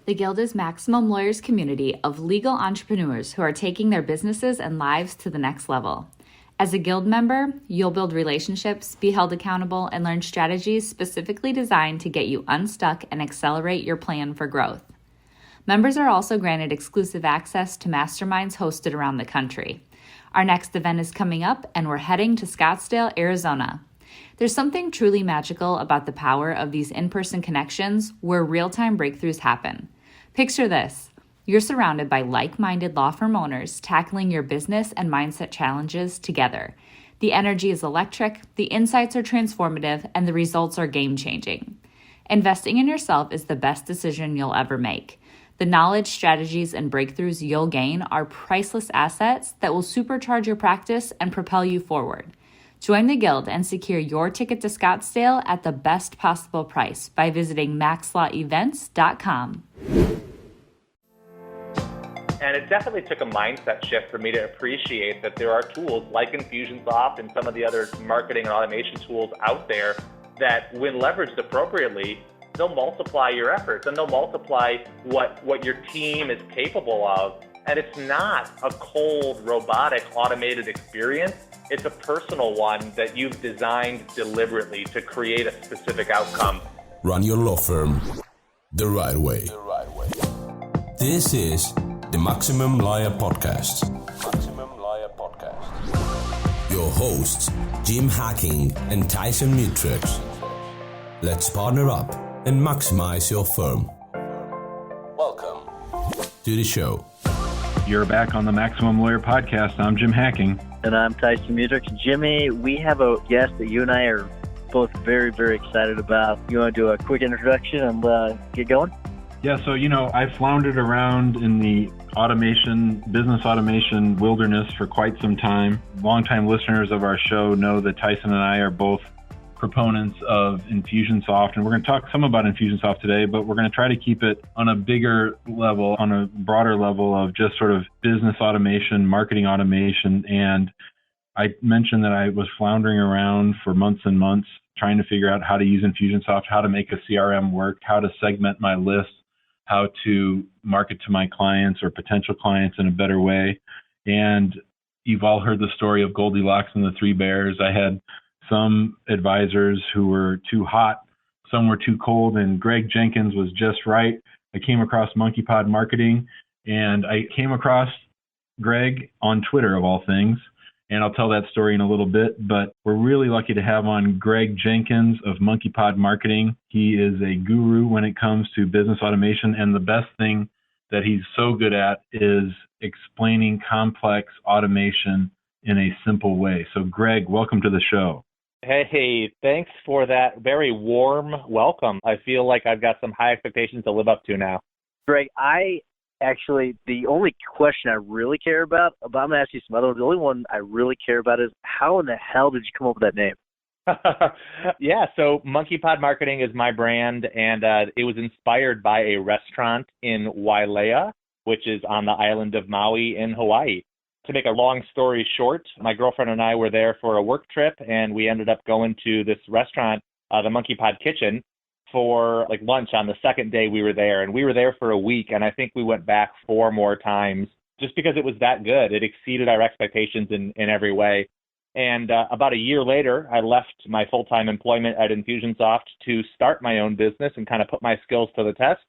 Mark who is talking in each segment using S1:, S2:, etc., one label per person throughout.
S1: The Guild is Maximum Lawyers' community of legal entrepreneurs who are taking their businesses and lives to the next level. As a Guild member, you'll build relationships, be held accountable, and learn strategies specifically designed to get you unstuck and accelerate your plan for growth. Members are also granted exclusive access to masterminds hosted around the country. Our next event is coming up, and we're heading to Scottsdale, Arizona. There's something truly magical about the power of these in-person connections where real-time breakthroughs happen. Picture this. You're surrounded by like-minded law firm owners tackling your business and mindset challenges together. The energy is electric, the insights are transformative, and the results are game-changing. Investing in yourself is the best decision you'll ever make. The knowledge, strategies, and breakthroughs you'll gain are priceless assets that will supercharge your practice and propel you forward. Join the Guild and secure your ticket to Scottsdale at the best possible price by visiting maxlawevents.com.
S2: And it definitely took a mindset shift for me to appreciate that there are tools like Infusionsoft and some of the other marketing and automation tools out there that, when leveraged appropriately, they'll multiply your efforts and they'll multiply what your team is capable of. And it's not a cold, robotic, automated experience. It's a personal one that you've designed deliberately to create a specific outcome.
S3: Run your law firm the right way. This is the Maximum Lawyer Podcast. Your hosts, Jim Hacking and Tyson Mutrux. Let's partner up and maximize your firm. Welcome to the show.
S4: You're back on the Maximum Lawyer Podcast. I'm Jim Hacking.
S5: And I'm Tyson Mutrux. Jimmy, we have a guest that you and I are both very, very excited about. You want to do a quick introduction and get going?
S4: Yeah, so, I floundered around in the business automation wilderness for quite some time. Longtime listeners of our show know that Tyson and I are both proponents of Infusionsoft, and we're going to talk some about Infusionsoft today, but we're going to try to keep it on a bigger level, on a broader level of just sort of business automation, marketing automation. And I mentioned that I was floundering around for months and months trying to figure out how to use Infusionsoft, how to make a CRM work, how to segment my list, how to market to my clients or potential clients in a better way. And you've all heard the story of Goldilocks and the Three Bears. I had some advisors who were too hot, some were too cold, and Greg Jenkins was just right. I came across Monkeypod Marketing, and I came across Greg on Twitter, of all things, and I'll tell that story in a little bit, but we're really lucky to have on Greg Jenkins of Monkeypod Marketing. He is a guru when it comes to business automation, and the best thing that he's so good at is explaining complex automation in a simple way. So Greg, welcome to the show.
S2: Hey, thanks for that very warm welcome. I feel like I've got some high expectations to live up to now.
S5: Greg, the only question I really care about, but I'm going to ask you some other ones. The only one I really care about is how in the hell did you come up with that name?
S2: Yeah, so Monkeypod Marketing is my brand, and it was inspired by a restaurant in Wailea, which is on the island of Maui in Hawaii. To make a long story short, my girlfriend and I were there for a work trip, and we ended up going to this restaurant, the Monkeypod Kitchen, for lunch on the second day we were there. And we were there for a week, and I think we went back 4 more times just because it was that good. It exceeded our expectations in every way. And about a year later, I left my full-time employment at Infusionsoft to start my own business and kind of put my skills to the test.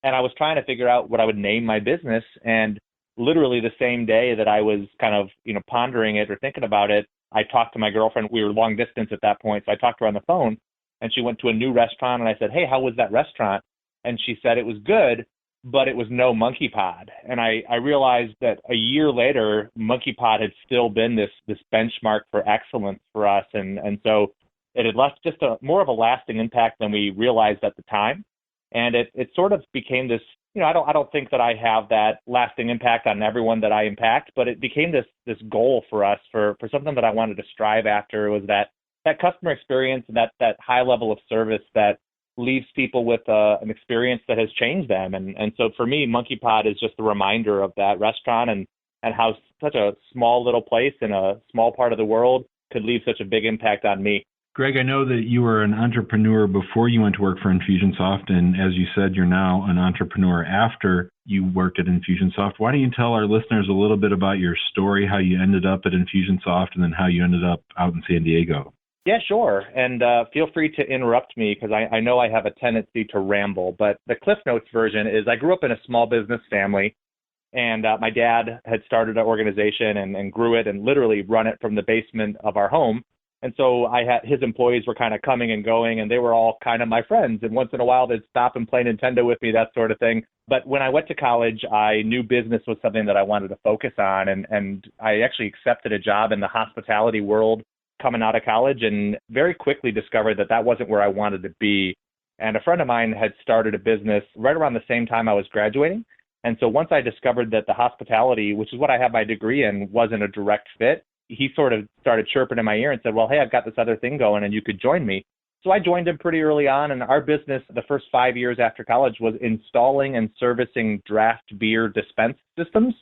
S2: And I was trying to figure out what I would name my business. And literally the same day that I was kind of, pondering it or thinking about it, I talked to my girlfriend. We were long distance at that point. So I talked to her on the phone, and she went to a new restaurant, and I said, hey, how was that restaurant? And she said it was good, but it was no Monkeypod. And I realized that a year later, Monkeypod had still been this benchmark for excellence for us. And so it had left just more of a lasting impact than we realized at the time. And it sort of became this, I don't think that I have that lasting impact on everyone that I impact, but it became this goal for us for something that I wanted to strive after. Was that customer experience and that high level of service that leaves people with an experience that has changed them. And so for me, Monkeypod is just a reminder of that restaurant and how such a small little place in a small part of the world could leave such a big impact on me.
S4: Greg, I know that you were an entrepreneur before you went to work for Infusionsoft, and as you said, you're now an entrepreneur after you worked at Infusionsoft. Why don't you tell our listeners a little bit about your story, how you ended up at Infusionsoft, and then how you ended up out in San Diego?
S2: Yeah, sure. And feel free to interrupt me because I know I have a tendency to ramble. But the Cliff Notes version is I grew up in a small business family, and my dad had started an organization and grew it and literally run it from the basement of our home. And so his employees were kind of coming and going, and they were all kind of my friends. And once in a while, they'd stop and play Nintendo with me, that sort of thing. But when I went to college, I knew business was something that I wanted to focus on. And I actually accepted a job in the hospitality world coming out of college and very quickly discovered that that wasn't where I wanted to be. And a friend of mine had started a business right around the same time I was graduating. And so once I discovered that the hospitality, which is what I have my degree in, wasn't a direct fit, he sort of started chirping in my ear and said, well, hey, I've got this other thing going and you could join me. So I joined him pretty early on, and our business the first 5 years after college was installing and servicing draft beer dispense systems.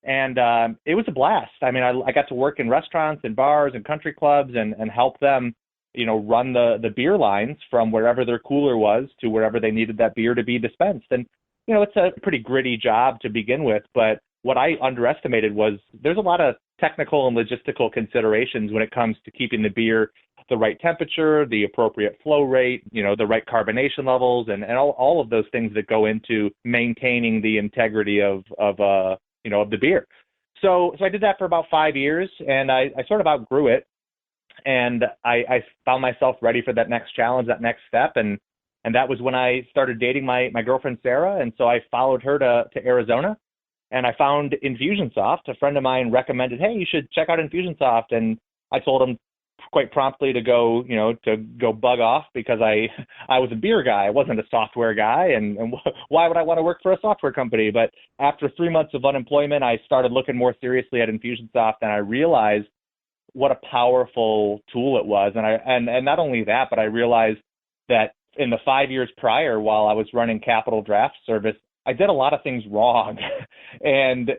S2: And it was a blast. I mean, I got to work in restaurants and bars and country clubs and help them, run the beer lines from wherever their cooler was to wherever they needed that beer to be dispensed. And, it's a pretty gritty job to begin with, but what I underestimated was there's a lot of technical and logistical considerations when it comes to keeping the beer the right temperature, the appropriate flow rate, the right carbonation levels, and all of those things that go into maintaining the integrity of the beer. So I did that for about 5 years, and I sort of outgrew it, and I found myself ready for that next challenge, that next step, and that was when I started dating my girlfriend Sarah, and so I followed her to Arizona. And I found Infusionsoft. A friend of mine recommended, hey, you should check out Infusionsoft. And I told him quite promptly to go bug off because I was a beer guy. I wasn't a software guy. And why would I want to work for a software company? But after 3 months of unemployment, I started looking more seriously at Infusionsoft, and I realized what a powerful tool it was. And not only that, but I realized that in the 5 years prior, while I was running Capital Draft Service, I did a lot of things wrong. and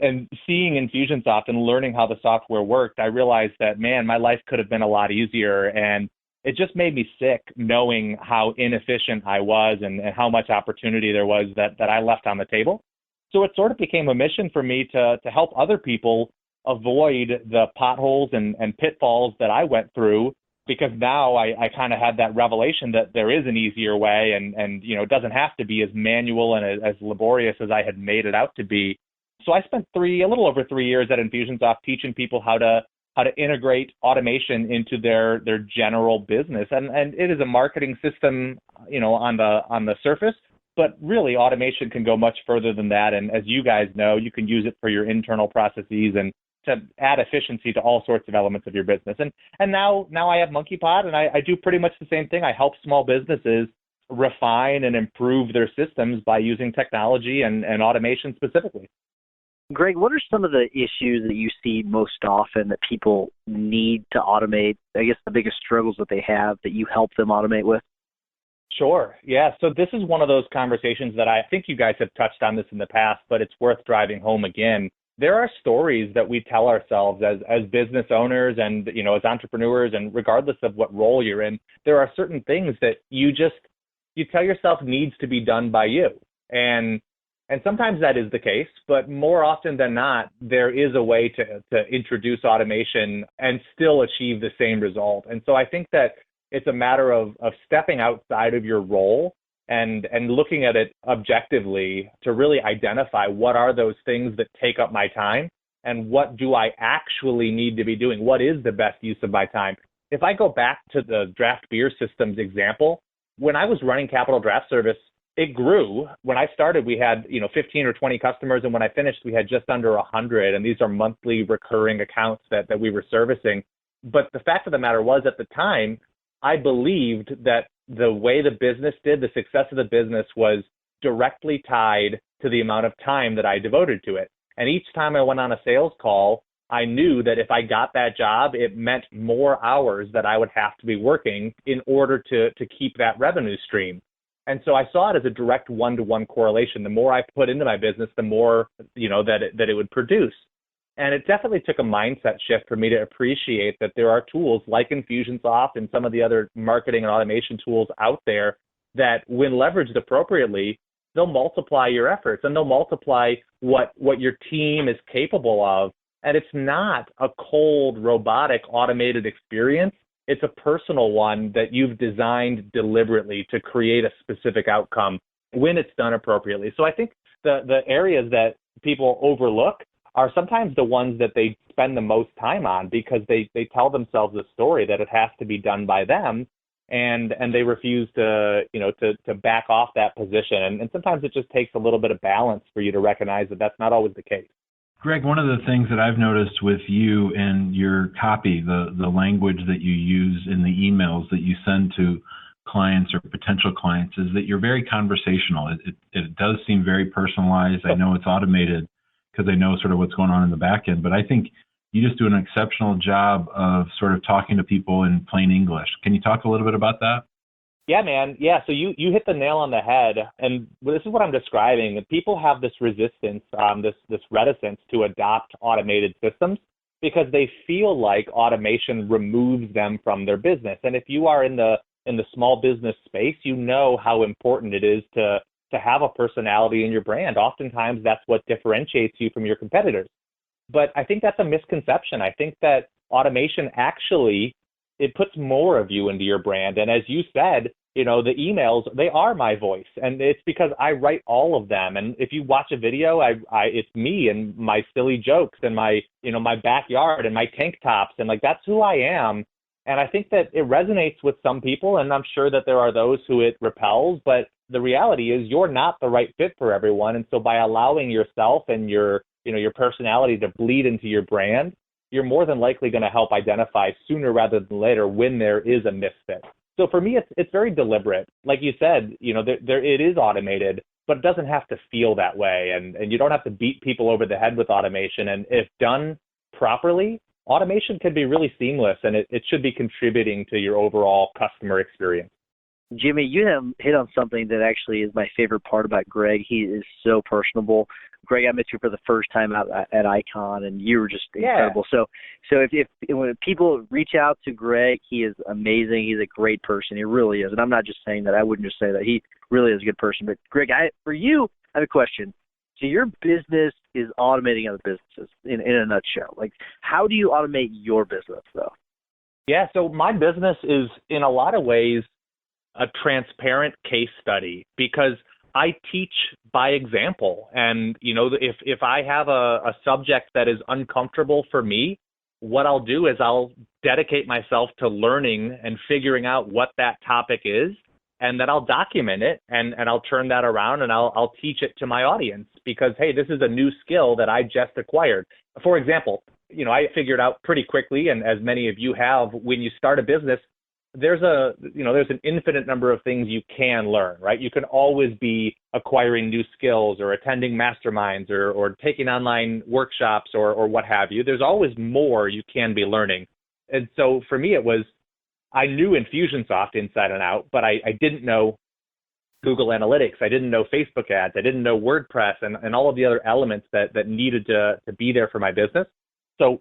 S2: seeing Infusionsoft and learning how the software worked, I realized that, man, my life could have been a lot easier. And it just made me sick knowing how inefficient I was and how much opportunity there was that I left on the table. So it sort of became a mission for me to help other people avoid the potholes and pitfalls that I went through, because now I kind of had that revelation that there is an easier way and it doesn't have to be as manual and as laborious as I had made it out to be. So I spent a little over 3 years at Infusionsoft teaching people how to integrate automation into their general business. And it is a marketing system, on the surface, but really automation can go much further than that. And as you guys know, you can use it for your internal processes and to add efficiency to all sorts of elements of your business. And now I have Monkeypod, and I do pretty much the same thing. I help small businesses refine and improve their systems by using technology and automation specifically.
S5: Greg, what are some of the issues that you see most often that people need to automate? I guess the biggest struggles that they have that you help them automate with?
S2: Sure. Yeah. So this is one of those conversations that I think you guys have touched on this in the past, but it's worth driving home again. There are stories that we tell ourselves as business owners and, as entrepreneurs, and regardless of what role you're in, there are certain things that you tell yourself needs to be done by you. And sometimes that is the case, but more often than not, there is a way to introduce automation and still achieve the same result. And so I think that it's a matter of stepping outside of your role and looking at it objectively to really identify what are those things that take up my time and what do I actually need to be doing? What is the best use of my time? If I go back to the draft beer systems example, when I was running Capital Draft Service, it grew. When I started, we had 15 or 20 customers, and when I finished, we had just under 100, and these are monthly recurring accounts that we were servicing. But the fact of the matter was, at the time, I believed that the way the business did, the success of the business was directly tied to the amount of time that I devoted to it. And each time I went on a sales call, I knew that if I got that job, it meant more hours that I would have to be working in order to keep that revenue stream. And so I saw it as a direct one-to-one correlation. The more I put into my business, the more, that it would produce. And it definitely took a mindset shift for me to appreciate that there are tools like Infusionsoft and some of the other marketing and automation tools out there that, when leveraged appropriately, they'll multiply your efforts and they'll multiply what your team is capable of. And it's not a cold, robotic, automated experience. It's a personal one that you've designed deliberately to create a specific outcome when it's done appropriately. So I think the areas that people overlook are sometimes the ones that they spend the most time on, because they tell themselves a story that it has to be done by them, and they refuse to back off that position. And sometimes it just takes a little bit of balance for you to recognize that that's not always the case.
S4: Greg, one of the things that I've noticed with you and your copy, the language that you use in the emails that you send to clients or potential clients, is that you're very conversational. It does seem very personalized. I know it's automated because I know sort of what's going on in the back end, but I think you just do an exceptional job of sort of talking to people in plain English. Can you talk a little bit about that?
S2: Yeah, man. Yeah, so you hit the nail on the head, and this is what I'm describing. People have this resistance, this reticence to adopt automated systems because they feel like automation removes them from their business. And if you are in the small business space, you know how important it is to have a personality in your brand. Oftentimes, that's what differentiates you from your competitors. But I think that's a misconception. I think that automation actually, it puts more of you into your brand. And as you said, the emails, they are my voice, and it's because I write all of them. And if you watch a video, it's me and my silly jokes and my backyard and my tank tops, and like, that's who I am. And I think that it resonates with some people, and I'm sure that there are those who it repels, but the reality is you're not the right fit for everyone. And so by allowing yourself and your personality to bleed into your brand, you're more than likely going to help identify sooner rather than later when there is a misfit. So for me, it's very deliberate. Like you said, it is automated, but it doesn't have to feel that way. And you don't have to beat people over the head with automation. And if done properly, automation can be really seamless, and it should be contributing to your overall customer experience.
S5: Jimmy, you have hit on something that actually is my favorite part about Greg. He is so personable. Greg, I met you for the first time out at Icon, and you were just incredible. So if when people reach out to Greg, he is amazing. He's a great person. He really is. And I'm not just saying that. I wouldn't just say that. He really is a good person. But Greg, for you, I have a question. So your business is automating other businesses in a nutshell. Like, how do you automate your business, though?
S2: Yeah, so my business is, in a lot of ways, a transparent case study, because I teach by example. And, if I have a subject that is uncomfortable for me, what I'll do is I'll dedicate myself to learning and figuring out what that topic is, and then I'll document it and I'll turn that around and I'll teach it to my audience, because, hey, this is a new skill that I just acquired. For example, I figured out pretty quickly, and as many of you have, when you start a business, there's an infinite number of things you can learn, right? You can always be acquiring new skills or attending masterminds or taking online workshops or what have you. There's always more you can be learning. And so for me, I knew Infusionsoft inside and out, but I didn't know Google Analytics. I didn't know Facebook ads. I didn't know WordPress and all of the other elements that needed to be there for my business. So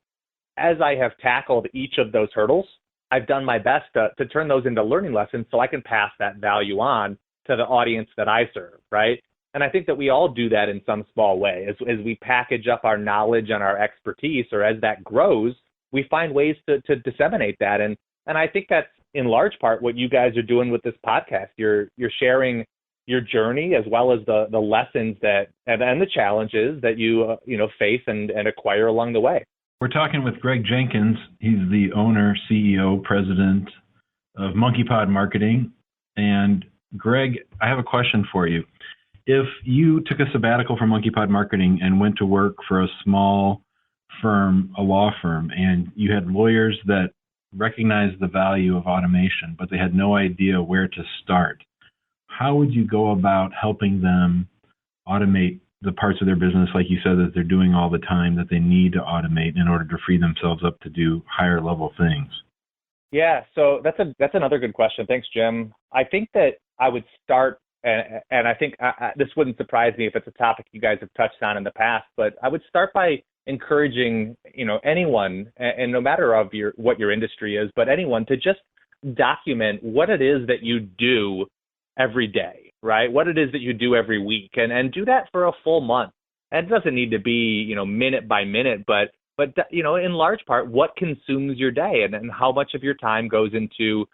S2: as I have tackled each of those hurdles, I've done my best to turn those into learning lessons so I can pass that value on to the audience that I serve, right? And I think that we all do that in some small way. As we package up our knowledge and our expertise, or as that grows, we find ways to disseminate that. And I think that's in large part what you guys are doing with this podcast. You're sharing your journey as well as the lessons and the challenges that you face and acquire along the way.
S4: We're talking with Greg Jenkins. He's the owner, CEO, president of Monkeypod Marketing. And Greg, I have a question for you. If you took a sabbatical from Monkeypod Marketing and went to work for a small firm, a law firm, and you had lawyers that recognized the value of automation, but they had no idea where to start, how would you go about helping them automate the parts of their business, like you said, that they're doing all the time, that they need to automate in order to free themselves up to do higher level things?
S2: Yeah, so that's another good question. Thanks, Jim. I think that I would start, and I think this wouldn't surprise me if it's a topic you guys have touched on in the past, but I would start by encouraging, anyone, and no matter what your industry is, but anyone to just document what it is that you do every day, right? What it is that you do every week, and do that for a full month. And it doesn't need to be, minute by minute, but in large part, what consumes your day and how much of your time goes into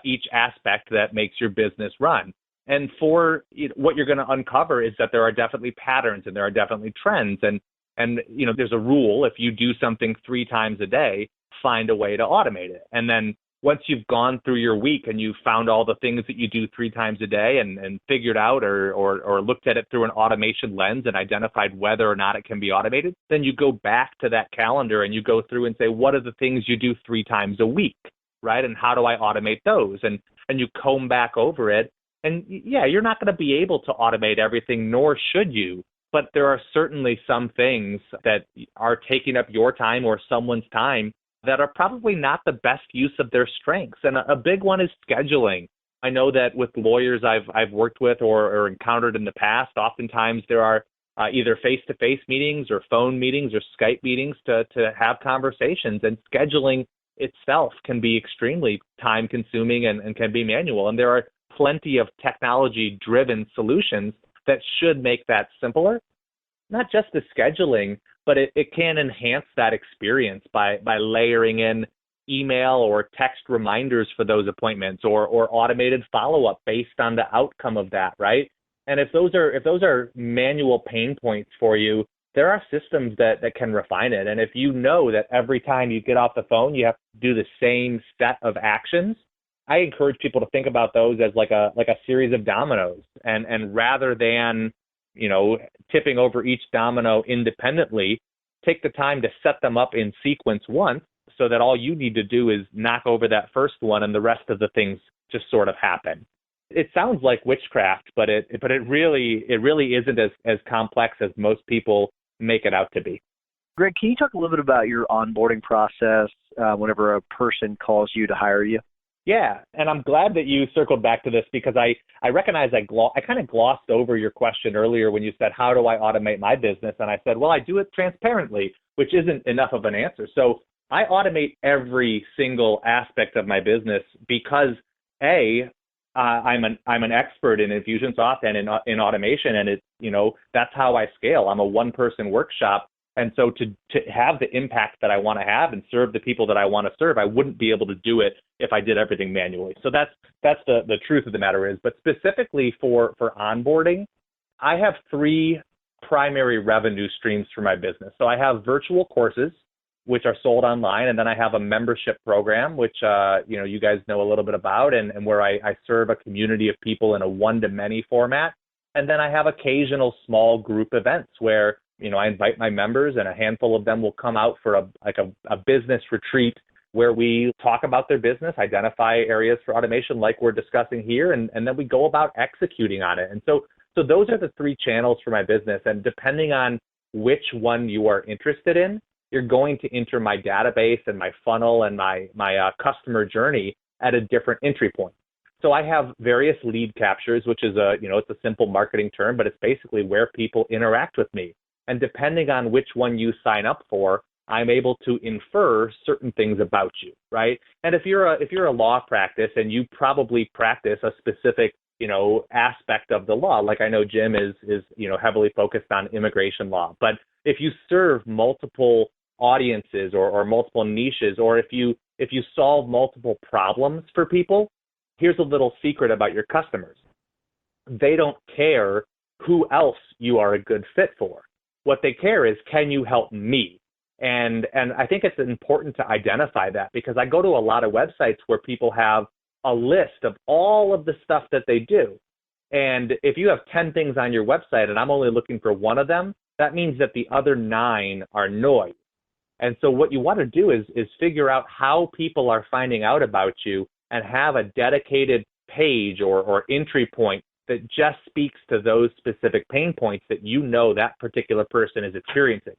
S2: each aspect that makes your business run. And for what you're going to uncover is that there are definitely patterns and there are definitely trends. And there's a rule: if you do something 3 times a day, find a way to automate it. And then once you've gone through your week and you've found all the things that you do 3 times a day and figured out or looked at it through an automation lens and identified whether or not it can be automated, then you go back to that calendar and you go through and say, what are the things you do 3 times a week, right? And how do I automate those? And you comb back over it. And yeah, you're not going to be able to automate everything, nor should you. But there are certainly some things that are taking up your time or someone's time that are probably not the best use of their strengths. And a big one is scheduling. I know that with lawyers I've worked with or encountered in the past, oftentimes there are either face-to-face meetings or phone meetings or Skype meetings to have conversations. And scheduling itself can be extremely time-consuming and can be manual. And there are plenty of technology-driven solutions that should make that simpler. Not just the scheduling, but it can enhance that experience by layering in email or text reminders for those appointments or automated follow-up based on the outcome of that, right? And if those are manual pain points for you, there are systems that can refine it. And if you know that every time you get off the phone, you have to do the same set of actions, I encourage people to think about those as like a series of dominoes. And rather than tipping over each domino independently, take the time to set them up in sequence once so that all you need to do is knock over that first one and the rest of the things just sort of happen. It sounds like witchcraft, but it really isn't as complex as most people make it out to be.
S5: Greg, can you talk a little bit about your onboarding process whenever a person calls you to hire you?
S2: Yeah, and I'm glad that you circled back to this because I recognize I kind of glossed over your question earlier when you said, how do I automate my business? And I said, well, I do it transparently, which isn't enough of an answer. So I automate every single aspect of my business because I'm an expert in Infusionsoft and in automation, and that's how I scale. I'm a one-person workshop. And so to have the impact that I want to have and serve the people that I want to serve, I wouldn't be able to do it if I did everything manually. So that's the truth of the matter is. But specifically for onboarding, I have 3 primary revenue streams for my business. So I have virtual courses, which are sold online, and then I have a membership program, which you guys know a little bit about, and where I serve a community of people in a one-to-many format. And then I have occasional small group events where I invite my members, and a handful of them will come out for a business retreat where we talk about their business, identify areas for automation like we're discussing here, and then we go about executing on it. And so those are the 3 channels for my business. And depending on which one you are interested in, you're going to enter my database and my funnel and my customer journey at a different entry point. So I have various lead captures, which is it's a simple marketing term, but it's basically where people interact with me. And depending on which one you sign up for, I'm able to infer certain things about you, right? And if you're a law practice and you probably practice a specific, aspect of the law, like I know Jim is heavily focused on immigration law. But if you serve multiple audiences or multiple niches, or if you solve multiple problems for people, here's a little secret about your customers. They don't care who else you are a good fit for. What they care is, can you help me? And I think it's important to identify that, because I go to a lot of websites where people have a list of all of the stuff that they do. And if you have 10 things on your website and I'm only looking for one of them, that means that the other 9 are noise. And so what you want to do is figure out how people are finding out about you and have a dedicated page or entry point that just speaks to those specific pain points that that particular person is experiencing.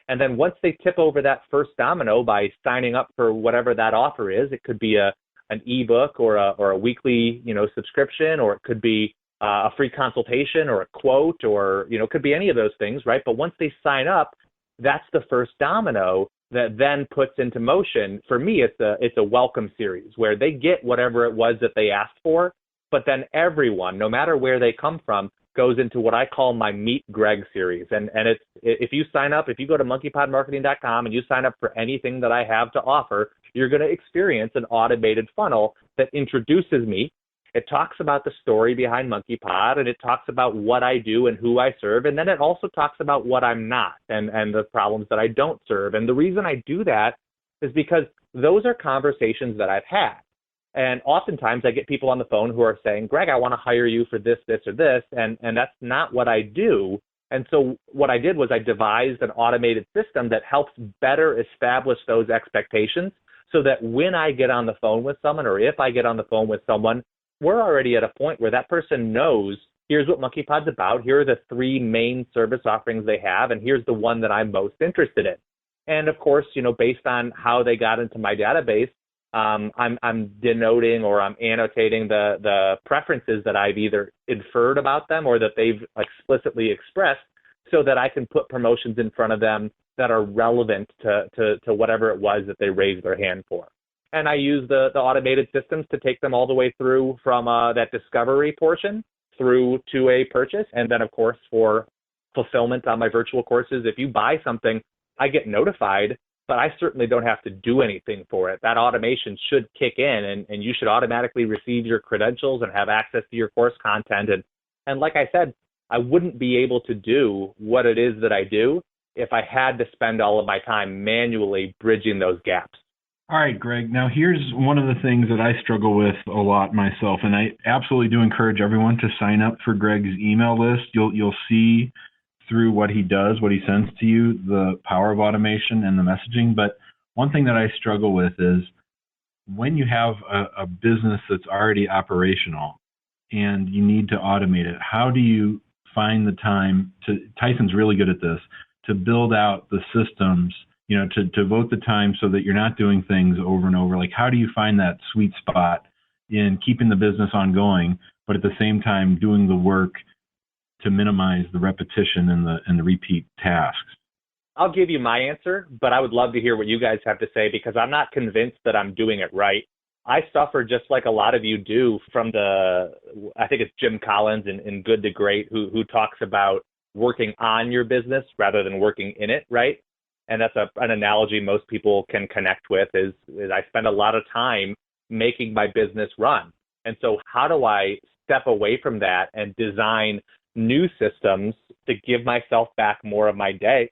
S2: And then once they tip over that first domino by signing up for whatever that offer is, it could be an ebook or a weekly subscription, or it could be a free consultation or a quote, or it could be any of those things, right? But once they sign up, that's the first domino that then puts into motion. For me, it's a welcome series where they get whatever it was that they asked for, but then everyone, no matter where they come from, goes into what I call my Meet Greg series. And it's, if you sign up, if you go to monkeypodmarketing.com and you sign up for anything that I have to offer, you're going to experience an automated funnel that introduces me. It talks about the story behind Monkeypod, and it talks about what I do and who I serve. And then it also talks about what I'm not and the problems that I don't serve. And the reason I do that is because those are conversations that I've had. And oftentimes I get people on the phone who are saying, Greg, I want to hire you for this, this, or this. And that's not what I do. And so what I did was I devised an automated system that helps better establish those expectations so that when I get on the phone with someone, or if I get on the phone with someone, we're already at a point where that person knows, here's what Monkeypod's about, here are the 3 main service offerings they have, and here's the one that I'm most interested in. And of course, based on how they got into my database, I'm denoting or I'm annotating the preferences that I've either inferred about them or that they've explicitly expressed so that I can put promotions in front of them that are relevant to whatever it was that they raised their hand for. And I use the automated systems to take them all the way through from that discovery portion through to a purchase. And then, of course, for fulfillment on my virtual courses, if you buy something, I get notified, but I certainly don't have to do anything for it. That automation should kick in, and you should automatically receive your credentials and have access to your course content. And like I said, I wouldn't be able to do what it is that I do if I had to spend all of my time manually bridging those gaps.
S4: All right, Greg. Now, here's one of the things that I struggle with a lot myself, and I absolutely do encourage everyone to sign up for Greg's email list. You'll see through what he does, what he sends to you, the power of automation and the messaging. But one thing that I struggle with is when you have a business that's already operational and you need to automate it, how do you find the time to, Tyson's really good at this, to build out the systems, to devote the time so that you're not doing things over and over? Like, how do you find that sweet spot in keeping the business ongoing, but at the same time doing the work to minimize the repetition and the repeat tasks?
S2: I'll give you my answer, but I would love to hear what you guys have to say because I'm not convinced that I'm doing it right. I suffer just like a lot of you do from I think it's Jim Collins in Good to Great, who talks about working on your business rather than working in it, right? And that's an analogy most people can connect with is I spend a lot of time making my business run. And so how do I step away from that and design new systems to give myself back more of my day?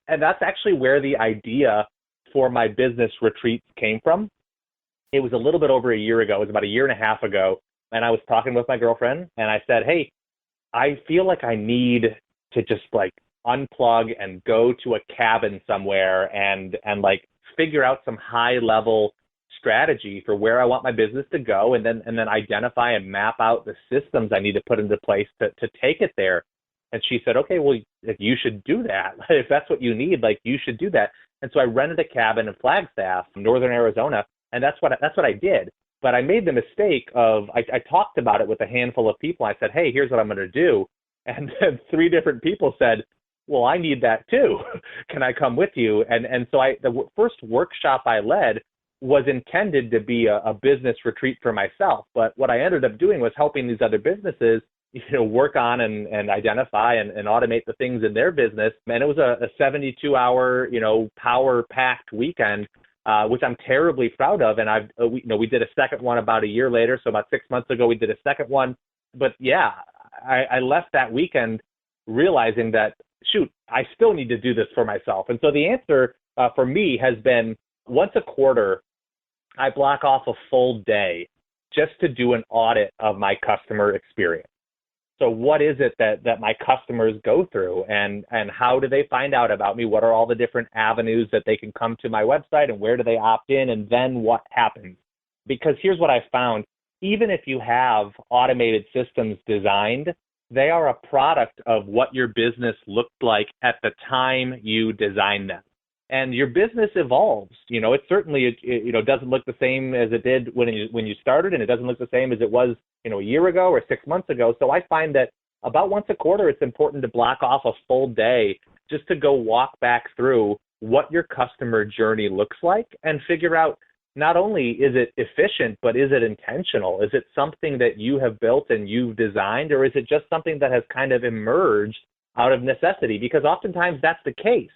S2: And that's actually where the idea for my business retreats came from. It was a little bit over a year ago. It was about a year and a half ago. And I was talking with my girlfriend and I said, hey, I feel like I need to just unplug and go to a cabin somewhere and figure out some high level strategy for where I want my business to go and then identify and map out the systems I need to put into place to take it there. And she said, okay, well, you should do that. If that's what you need, you should do that. And so I rented a cabin in Flagstaff, northern Arizona, and that's what I did. But I made the mistake of, I talked about it with a handful of people. I said, hey, here's what I'm going to do. And then 3 different people said, well, I need that too. Can I come with you? And so the first workshop I led was intended to be a business retreat for myself. But what I ended up doing was helping these other businesses, work on and identify and automate the things in their business. And it was a 72-hour, power-packed weekend, which I'm terribly proud of. And we did a second one about a year later. So about 6 months ago, we did a second one. But yeah, I left that weekend realizing that, shoot, I still need to do this for myself. And so the answer for me has been once a quarter, I block off a full day just to do an audit of my customer experience. So what is it that my customers go through and how do they find out about me? What are all the different avenues that they can come to my website and where do they opt in? And then what happens? Because here's what I found. Even if you have automated systems designed, they are a product of what your business looked like at the time you designed them. And your business evolves. It certainly doesn't look the same as it did when you started, and it doesn't look the same as it was a year ago or 6 months ago. So I find that about once a quarter, it's important to block off a full day just to go walk back through what your customer journey looks like and figure out not only is it efficient, but is it intentional? Is it something that you have built and you've designed, or is it just something that has kind of emerged out of necessity? Because oftentimes that's the case.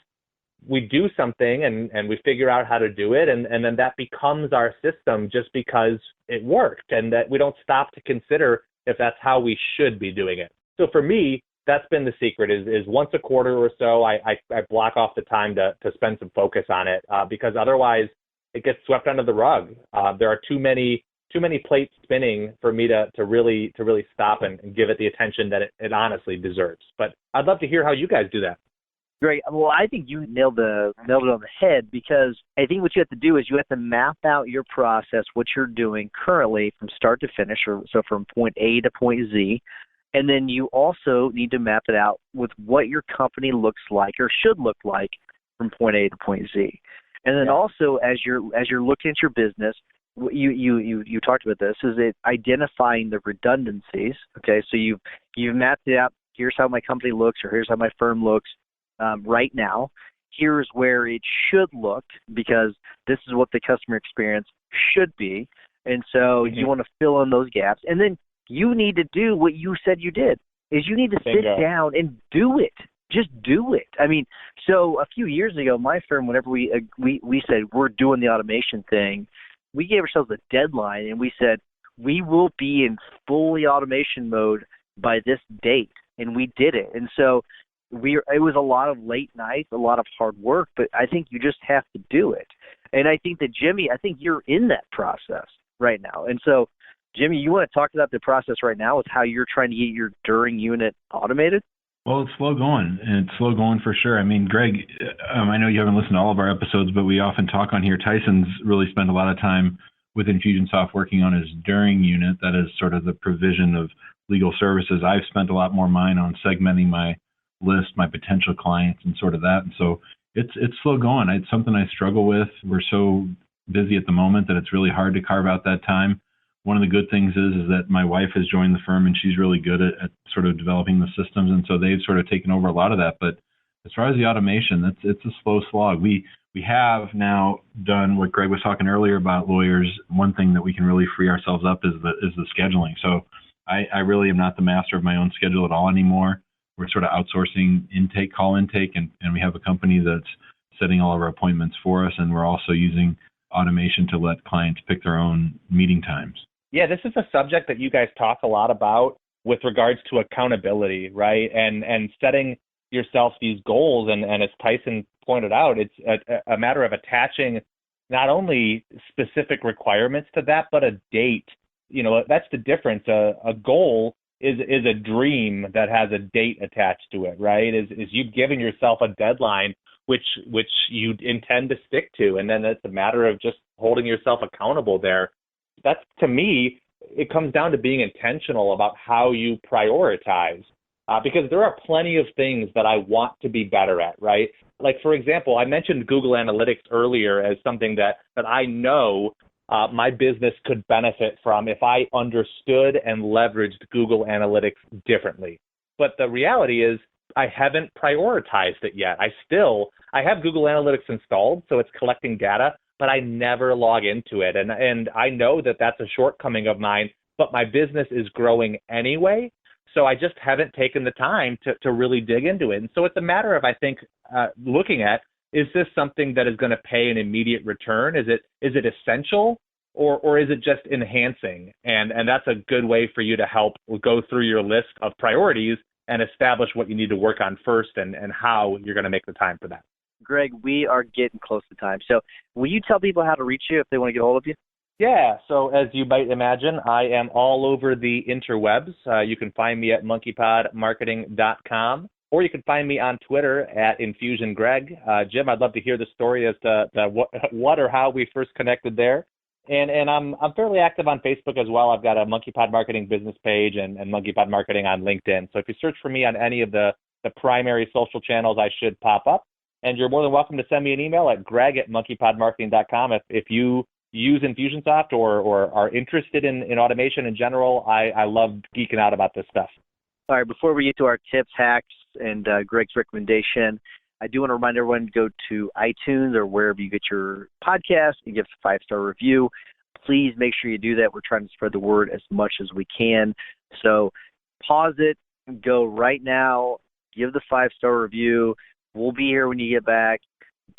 S2: We do something and we figure out how to do it, and then that becomes our system just because it worked, and that we don't stop to consider if that's how we should be doing it. So for me, that's been the secret is once a quarter or so, I block off the time to spend some focus on it, because otherwise it gets swept under the rug. There are too many plates spinning for me to really stop and give it the attention that it honestly deserves. But I'd love to hear how you guys do that.
S5: Great. Well, I think you nailed it on the head, because I think what you have to do is you have to map out your process, what you're doing currently from start to finish, or so from point A to point Z. And then you also need to map it out with what your company looks like or should look like from point A to point Z. And then also, as you're looking at your business, you talked about this, is it identifying the redundancies. Okay, so you've mapped it out. Here's how my company looks, or here's how my firm looks right now. Here's where it should look, because this is what the customer experience should be. And so you want to fill in those gaps. And then you need to do what you said you did, is you need to sit down and do it. Just do it. I mean, so a few years ago, my firm, whenever we said we're doing the automation thing, we gave ourselves a deadline, and we said we will be in fully automation mode by this date, and we did it. And so it was a lot of late nights, a lot of hard work, but I think you just have to do it. And I think that, Jimmy, I think you're in that process right now. And so, Jimmy, you want to talk about the process right now with how you're trying to get your during unit automated?
S4: Well, it's slow going, and it's slow going for sure. I mean, Greg, I know you haven't listened to all of our episodes, but we often talk on here. Tyson's really spent a lot of time with Infusionsoft working on his during unit. That is sort of the provision of legal services. I've spent a lot more mine on segmenting my list, my potential clients, and sort of that. And so it's slow going. It's something I struggle with. We're so busy at the moment that it's really hard to carve out that time. One of the good things is that my wife has joined the firm, and she's really good at sort of developing the systems, and so they've sort of taken over a lot of that. But as far as the automation, it's a slow slog. We have now done what Greg was talking earlier about lawyers. One thing that we can really free ourselves up is the scheduling. So I really am not the master of my own schedule at all anymore. We're sort of outsourcing call intake, and we have a company that's setting all of our appointments for us, and we're also using automation to let clients pick their own meeting times.
S2: Yeah, this is a subject that you guys talk a lot about with regards to accountability, right? And setting yourself these goals. And as Tyson pointed out, it's a matter of attaching not only specific requirements to that, but a date. You know, that's the difference. A goal is a dream that has a date attached to it, right? Is you giving yourself a deadline which you intend to stick to, and then it's a matter of just holding yourself accountable there. That's, to me, it comes down to being intentional about how you prioritize, because there are plenty of things that I want to be better at, right? Like, for example, I mentioned Google Analytics earlier as something that I know my business could benefit from if I understood and leveraged Google Analytics differently. But the reality is I haven't prioritized it yet. I have Google Analytics installed, so it's collecting data, but I never log into it. And I know that that's a shortcoming of mine, but my business is growing anyway, so I just haven't taken the time to really dig into it. And so it's a matter of, I think, looking at, is this something that is going to pay an immediate return? Is it essential, or is it just enhancing? And that's a good way for you to help go through your list of priorities and establish what you need to work on first and how you're going to make the time for that.
S5: Greg, we are getting close to time. So will you tell people how to reach you if they want to get a hold of you?
S2: Yeah, so as you might imagine, I am all over the interwebs. You can find me at monkeypodmarketing.com, or you can find me on Twitter at InfusionGreg. Jim, I'd love to hear the story as to what or how we first connected there. And I'm fairly active on Facebook as well. I've got a Monkeypod Marketing business page and Monkeypod Marketing on LinkedIn. So if you search for me on any of the primary social channels, I should pop up. And you're more than welcome to send me an email at greg@monkeypodmarketing.com. If you use Infusionsoft or are interested in automation in general, I love geeking out about this stuff.
S5: All right, before we get to our tips, hacks, and Greg's recommendation, I do want to remind everyone to go to iTunes or wherever you get your podcast and give us a 5-star review. Please make sure you do that. We're trying to spread the word as much as we can. So pause it, go right now, give the 5-star review. We'll be here when you get back.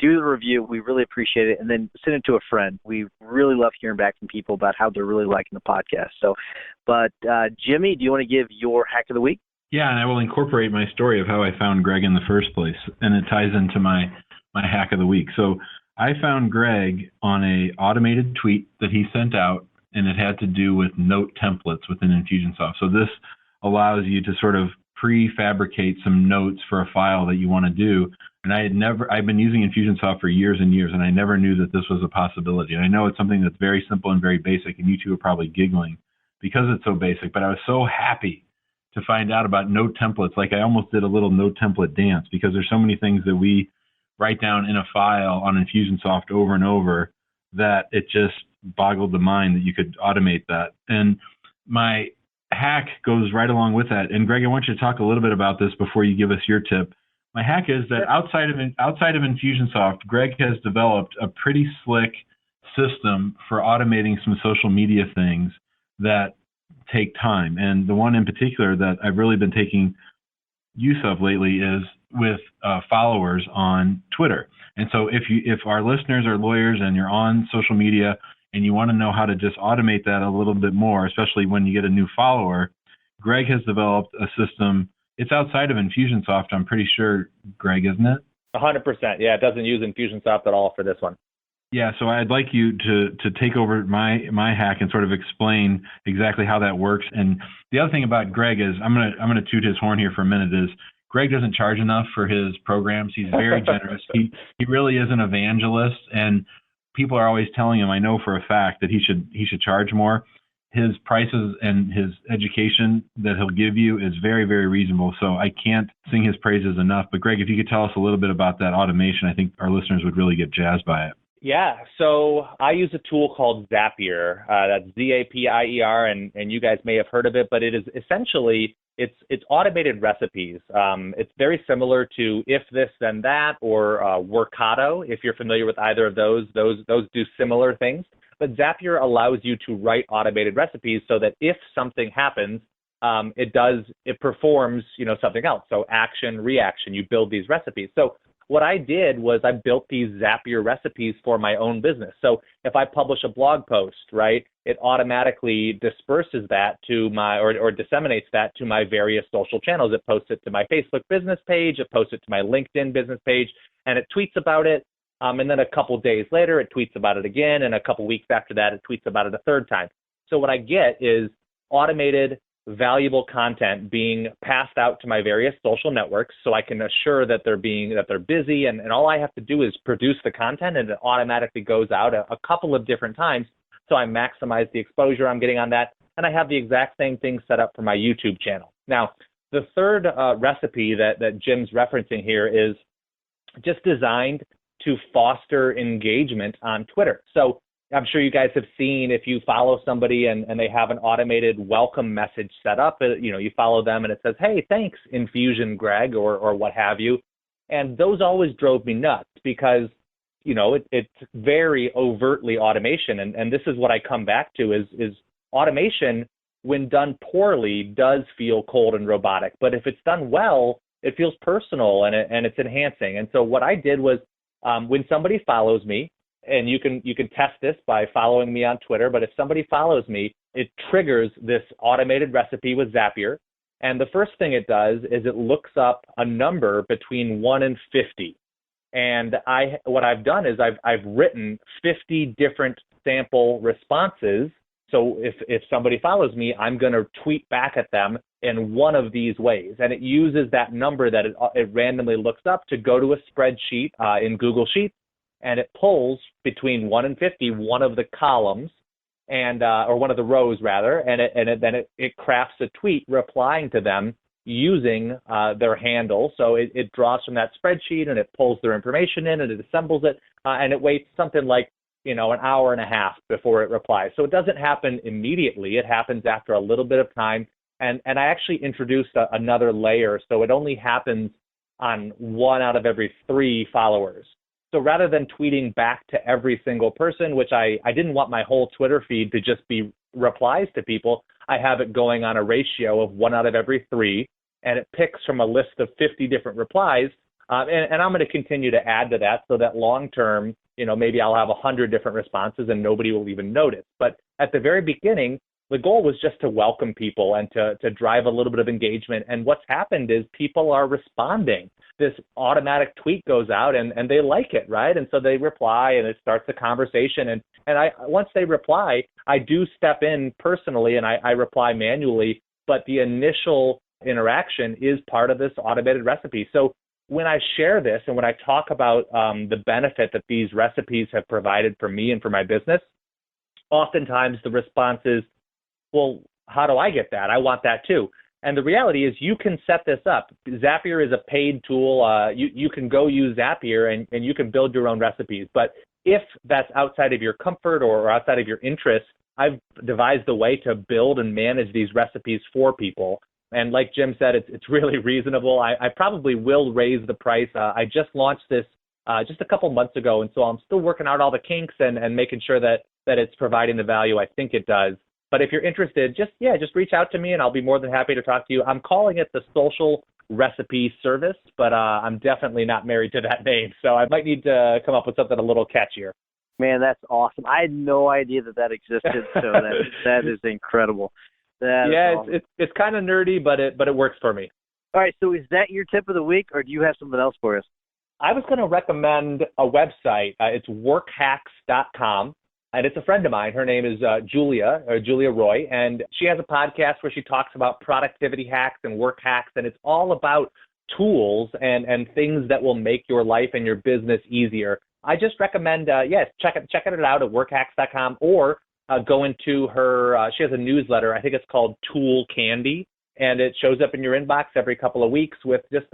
S5: Do the review. We really appreciate it. And then send it to a friend. We really love hearing back from people about how they're really liking the podcast. So, but Jimmy, do you want to give your hack of the week?
S4: Yeah, and I will incorporate my story of how I found Greg in the first place, and it ties into my hack of the week. So I found Greg on a automated tweet that he sent out, and it had to do with note templates within Infusionsoft. So this allows you to sort of prefabricate some notes for a file that you want to do. And I've been using Infusionsoft for years and years, and I never knew that this was a possibility. And I know it's something that's very simple and very basic, and you two are probably giggling because it's so basic, but I was so happy to find out about note templates. Like I almost did a little note template dance because there's so many things that we write down in a file on Infusionsoft over and over that it just boggled the mind that you could automate that. And my hack goes right along with that. And Greg, I want you to talk a little bit about this before you give us your tip. My hack is that outside of Infusionsoft, Greg has developed a pretty slick system for automating some social media things that take time. And the one in particular that I've really been taking use of lately is with followers on Twitter. And so if our listeners are lawyers and you're on social media and you want to know how to just automate that a little bit more, especially when you get a new follower, Greg has developed a system. It's outside of Infusionsoft, I'm pretty sure, Greg, isn't it?
S2: 100%. Yeah, it doesn't use Infusionsoft at all for this one.
S4: Yeah, so I'd like you to take over my hack and sort of explain exactly how that works. And the other thing about Greg is I'm gonna toot his horn here for a minute. Is Greg doesn't charge enough for his programs. He's very generous. He really is an evangelist, and people are always telling him, I know for a fact, that he should charge more. His prices and his education that he'll give you is very, very reasonable. So I can't sing his praises enough. But Greg, if you could tell us a little bit about that automation, I think our listeners would really get jazzed by it.
S2: Yeah, so I use a tool called Zapier. That's Zapier, and you guys may have heard of it, but it is essentially it's automated recipes. It's very similar to If This Then That or Workato. If you're familiar with either of those do similar things. But Zapier allows you to write automated recipes so that if something happens, it performs something else. So action, reaction. You build these recipes. So what I did was I built these Zapier recipes for my own business. So if I publish a blog post, right, it automatically disperses that to my, or disseminates that to my various social channels. It posts it to my Facebook business page, it posts it to my LinkedIn business page, and it tweets about it. And then a couple days later, it tweets about it again. And a couple weeks after that, it tweets about it a third time. So what I get is automated, valuable content being passed out to my various social networks so I can assure that they're busy, and all I have to do is produce the content and it automatically goes out a couple of different times. So I maximize the exposure I'm getting on that, and I have the exact same thing set up for my YouTube channel. Now, the third recipe that Jim's referencing here is just designed to foster engagement on Twitter. So I'm sure you guys have seen, if you follow somebody and they have an automated welcome message set up, you follow them and it says, hey, thanks, Infusion Greg, or what have you. And those always drove me nuts because, it's very overtly automation. And this is what I come back to is automation, when done poorly, does feel cold and robotic. But if it's done well, it feels personal and it's enhancing. And so what I did was when somebody follows me, and you can test this by following me on Twitter, but if somebody follows me, it triggers this automated recipe with Zapier. And the first thing it does is it looks up a number between 1 and 50. And what I've done is I've written 50 different sample responses. So if somebody follows me, I'm going to tweet back at them in one of these ways. And it uses that number that it randomly looks up to go to a spreadsheet in Google Sheets. And it pulls between 1 and 50 one of the columns, and or one of the rows rather, and then it crafts a tweet replying to them using their handle. So it draws from that spreadsheet and it pulls their information in and it assembles it, and it waits something like an hour and a half before it replies. So it doesn't happen immediately. It happens after a little bit of time, and I actually introduced another layer, so it only happens on 1 out of every 3 followers. So rather than tweeting back to every single person, which I didn't want my whole Twitter feed to just be replies to people, I have it going on a ratio of 1 out of every 3, and it picks from a list of 50 different replies. And I'm going to continue to add to that so that long term, maybe I'll have 100 different responses and nobody will even notice. But at the very beginning, the goal was just to welcome people and to drive a little bit of engagement. And what's happened is people are responding. This automatic tweet goes out and they like it, right? And so they reply and it starts the conversation. And once they reply, I do step in personally and I reply manually, but the initial interaction is part of this automated recipe. So when I share this and when I talk about the benefit that these recipes have provided for me and for my business, oftentimes the response is, well, how do I get that? I want that too. And the reality is you can set this up. Zapier is a paid tool. You can go use Zapier and you can build your own recipes. But if that's outside of your comfort or outside of your interest, I've devised a way to build and manage these recipes for people. And like Jim said, it's really reasonable. I probably will raise the price. I just launched this just a couple months ago, and so I'm still working out all the kinks and making sure that it's providing the value I think it does. But if you're interested, just reach out to me, and I'll be more than happy to talk to you. I'm calling it the Social Recipe Service, but I'm definitely not married to that name, so I might need to come up with something a little catchier.
S5: Man, that's awesome. I had no idea that existed, so that is incredible. Awesome.
S2: It's kind of nerdy, but it works for me.
S5: All right, so is that your tip of the week, or do you have something else for us?
S2: I was going to recommend a website. It's workhacks.com, and it's a friend of mine. Her name is Julia Roy, and she has a podcast where she talks about productivity hacks and work hacks, and it's all about tools and things that will make your life and your business easier. I just recommend, checking it out at workhacks.com, or go into her, she has a newsletter, I think it's called Tool Candy, and it shows up in your inbox every couple of weeks with just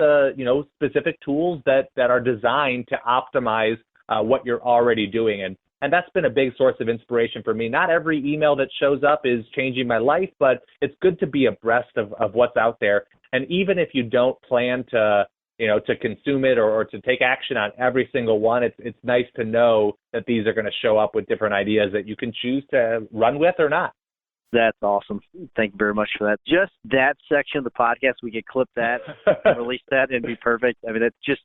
S2: specific tools that are designed to optimize what you're already doing. And that's been a big source of inspiration for me. Not every email that shows up is changing my life, but it's good to be abreast of what's out there. And even if you don't plan to consume it or to take action on every single one, it's nice to know that these are going to show up with different ideas that you can choose to run with or not.
S5: That's awesome. Thank you very much for that. Just that section of the podcast, we could clip that and release that and be perfect. I mean, that's just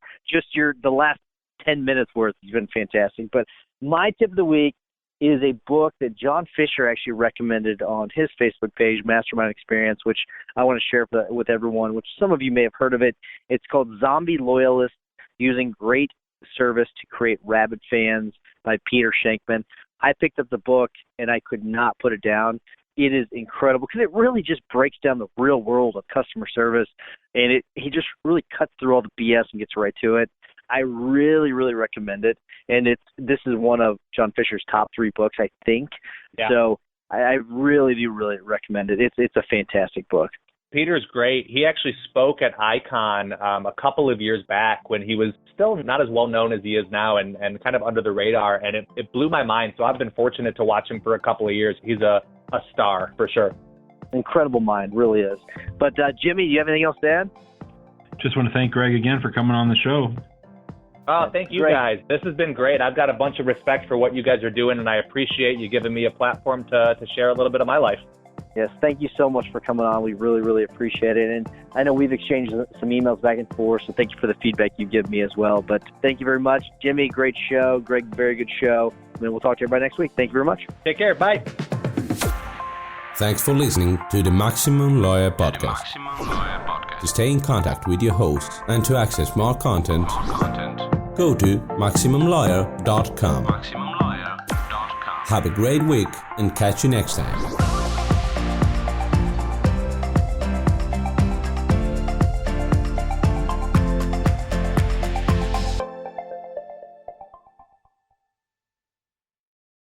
S5: the last 10 minutes worth has been fantastic. But my tip of the week is a book that John Fisher actually recommended on his Facebook page, Mastermind Experience, which I want to share with everyone, which some of you may have heard of it. It's called Zombie Loyalists: Using Great Service to Create Rabid Fans by Peter Shankman. I picked up the book and I could not put it down. It is incredible because it really just breaks down the real world of customer service, and he just really cuts through all the BS and gets right to it. I really, really recommend it, and this is one of John Fisher's top 3 books, I think. Yeah. So I really do really recommend it. It's a fantastic book.
S2: Peter's great. He actually spoke at ICON a couple of years back when he was still not as well known as he is now and kind of under the radar, and it blew my mind. So I've been fortunate to watch him for a couple of years. He's a star for sure.
S5: Incredible mind, really is. But Jimmy, do you have anything else to add?
S4: Just want to thank Greg again for coming on the show.
S2: Oh, thank you guys. This has been great. I've got a bunch of respect for what you guys are doing, and I appreciate you giving me a platform to share a little bit of my life.
S5: Yes, thank you so much for coming on. We really, really appreciate it. And I know we've exchanged some emails back and forth, so thank you for the feedback you give me as well. But thank you very much. Jimmy, great show. Greg, very good show. And then we'll talk to everybody next week. Thank you very much.
S2: Take care. Bye.
S3: Thanks for listening to the Maximum Lawyer Podcast. To stay in contact with your hosts and to access more content, go to MaximumLawyer.com. Have a great week and catch you next time.